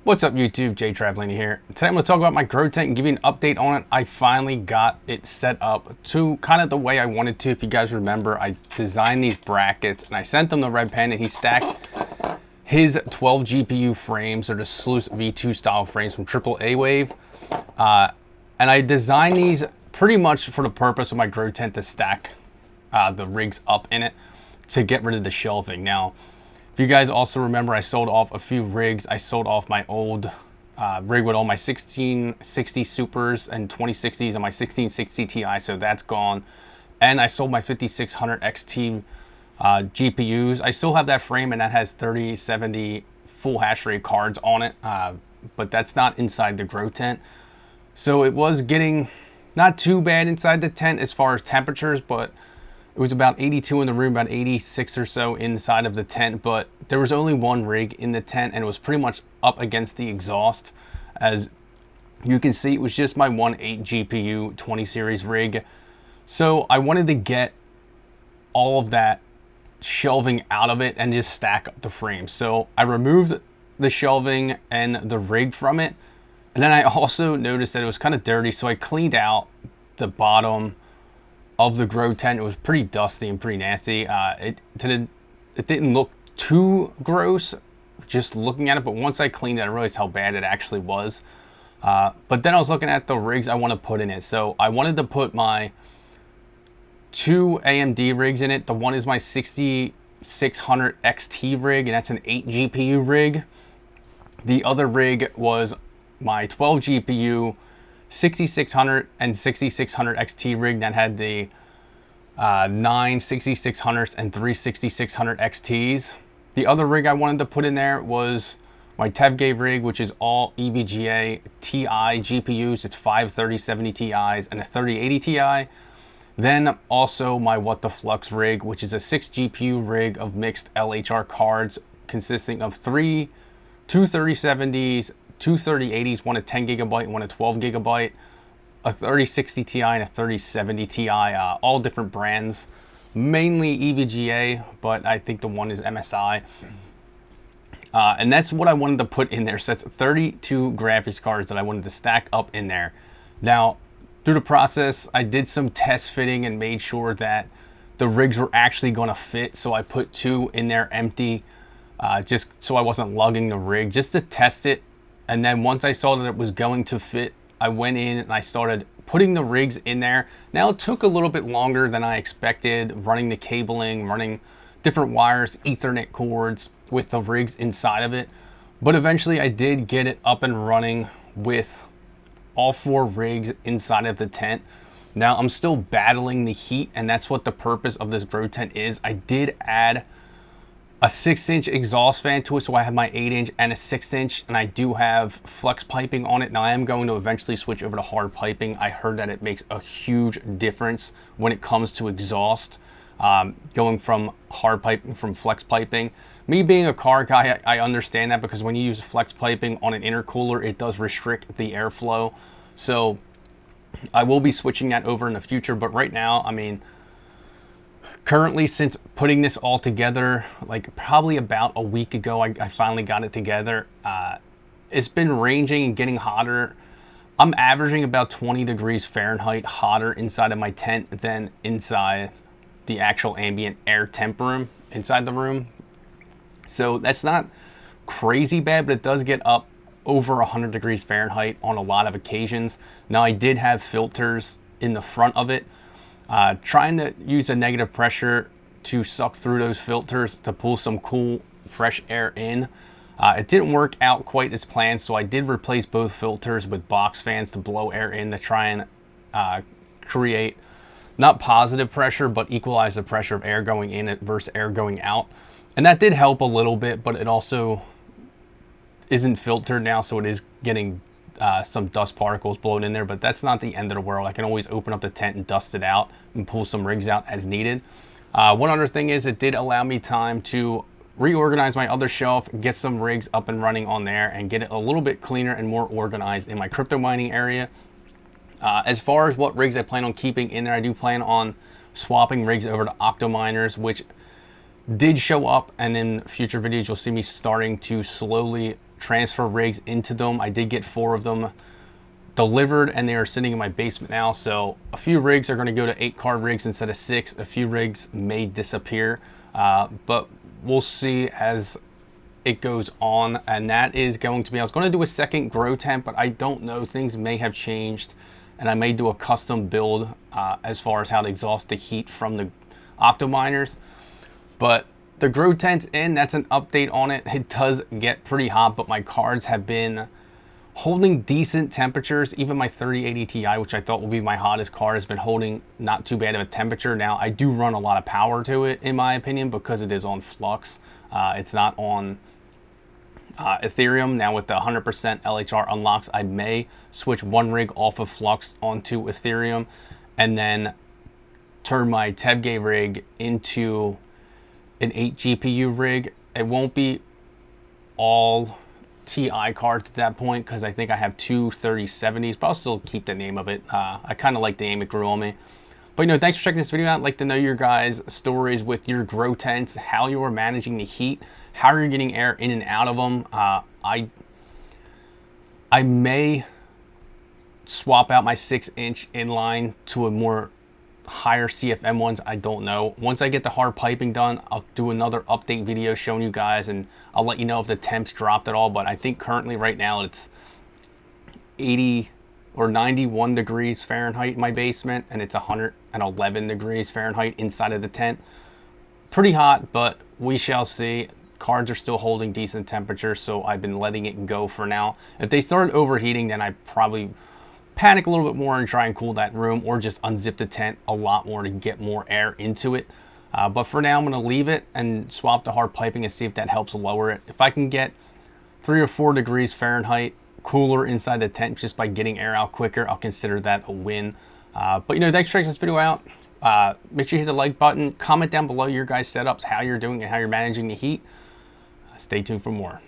What's up YouTube, Jay Travelini here. Today I'm going to talk about my grow tent and give you an update on it. I finally got it set up to kind of the way I wanted to. If you guys remember, I designed these brackets and I sent them to Red Pen and he stacked his 12 GPU frames. They're the Sluice V2 style frames from AAA Wave. And I designed these pretty much for the purpose of my grow tent to stack the rigs up in it to get rid of the shelving. Now, if you guys also remember, I sold off a few rigs. I sold off my old rig with all my 1660 Supers and 2060s and my 1660 Ti, so that's gone. And I sold my 5600 XT GPUs. I still have that frame and that has 3070 full hash rate cards on it, but that's not inside the grow tent. So it was getting not too bad inside the tent as far as temperatures, but it was about 82 in the room, about 86 or so inside of the tent, but there was only one rig in the tent and it was pretty much up against the exhaust. As you can see, it was just my 1.8 GPU 20 series rig. So I wanted to get all of that shelving out of it and just stack up the frame. So I removed the shelving and the rig from it. And then I also noticed that it was kind of dirty, so I cleaned out the bottom of the grow tent. It was pretty dusty and pretty nasty. It didn't look too gross just looking at it, but once I cleaned it, I realized how bad it actually was. But then I was looking at the rigs I want to put in it. So I wanted to put my two AMD rigs in it. The one is my 6600 XT rig, and that's an 8 GPU rig. The other rig was my 12 GPU 6600 and 6600 XT rig that had the 9 6600s and 3 6600 XTs. The other rig I wanted to put in there was my TUF rig, which is all EVGA Ti GPUs. It's 5 3070 Ti's and a 3080 Ti. Then also my What the Flux rig, which is a 6 GPU rig of mixed LHR cards consisting of two 3070s, two 3080s, one a 10 gigabyte and one a 12 gigabyte, a 3060 Ti and a 3070 Ti, all different brands, mainly EVGA, but I think the one is MSI. And that's what I wanted to put in there. So that's 32 graphics cards that I wanted to stack up in there. Now, through the process, I did some test fitting and made sure that the rigs were actually going to fit. So I put two in there empty, just so I wasn't lugging the rig, just to test it. And then once I saw that it was going to fit, I went in and I started putting the rigs in there. Now it took a little bit longer than I expected, running the cabling, running different wires, Ethernet cords with the rigs inside of it. But eventually I did get it up and running with all four rigs inside of the tent. Now I'm still battling the heat, and that's what the purpose of this grow tent is. I did add a 6-inch exhaust fan to it, so I have my 8-inch and a 6-inch, and I do have flex piping on it. Now I am going to eventually switch over to hard piping. I heard that it makes a huge difference when it comes to exhaust, going from hard piping from flex piping. Me being a car guy, I understand that, because when you use flex piping on an intercooler, it does restrict the airflow. So I will be switching that over in the future, but right now, I mean, currently, since putting this all together, like probably about a week ago, I finally got it together. It's been ranging and getting hotter. I'm averaging about 20 degrees Fahrenheit hotter inside of my tent than inside the actual ambient air temp room inside the room. So that's not crazy bad, but it does get up over 100 degrees Fahrenheit on a lot of occasions. Now I did have filters in the front of it, trying to use a negative pressure to suck through those filters to pull some cool, fresh air in. It didn't work out quite as planned, so I did replace both filters with box fans to blow air in to try and create not positive pressure, but equalize the pressure of air going in versus air going out. And that did help a little bit, but it also isn't filtered now, so it is getting some dust particles blown in there, but that's not the end of the world. I can always open up the tent and dust it out and pull some rigs out as needed. One other thing is it did allow me time to reorganize my other shelf, get some rigs up and running on there, and get it a little bit cleaner and more organized in my crypto mining area. As far as what rigs I plan on keeping in there, I do plan on swapping rigs over to Octominers, which did show up, and in future videos you'll see me starting to slowly transfer rigs into them. I did get 4 of them delivered, and they are sitting in my basement now. So a few rigs are going to go to 8-car rigs instead of 6. A few rigs may disappear, but we'll see as it goes on. And that is going to be, I was going to do a second grow tent, but I don't know, things may have changed, and I may do a custom build as far as how to exhaust the heat from the Octominers. But the grow tent's in, that's an update on it. It does get pretty hot, but my cards have been holding decent temperatures. Even my 3080 Ti, which I thought would be my hottest card, has been holding not too bad of a temperature. Now, I do run a lot of power to it, in my opinion, because it is on flux. It's not on Ethereum. Now, with the 100% LHR unlocks, I may switch one rig off of flux onto Ethereum and then turn my TUF rig into an 8 GPU rig. It won't be all TI cards at that point, because I think I have 2 3070s, but I'll still keep the name of it. I kind of like the name it grew on me. But you know, thanks for checking this video out. I'd like to know your guys' stories with your grow tents, how you are managing the heat, how you're getting air in and out of them. I may swap out my 6-inch inline to a more higher CFM ones. I don't know. Once I get the hard piping done, I'll do another update video showing you guys, and I'll let you know if the temps dropped at all. But I think currently right now it's 80 or 91 degrees Fahrenheit in my basement, and it's 111 degrees Fahrenheit inside of the tent. Pretty hot, but we shall see. Cards are still holding decent temperatures, so I've been letting it go for now. If they start overheating, then I probably panic a little bit more and try and cool that room, or just unzip the tent a lot more to get more air into it. But for now, I'm going to leave it and swap the hard piping and see if that helps lower it. If I can get 3 or 4 degrees Fahrenheit cooler inside the tent just by getting air out quicker, I'll consider that a win. But you know, thanks for checking this video out. Make sure you hit the like button, comment down below your guys' setups, how you're doing and how you're managing the heat. Stay tuned for more.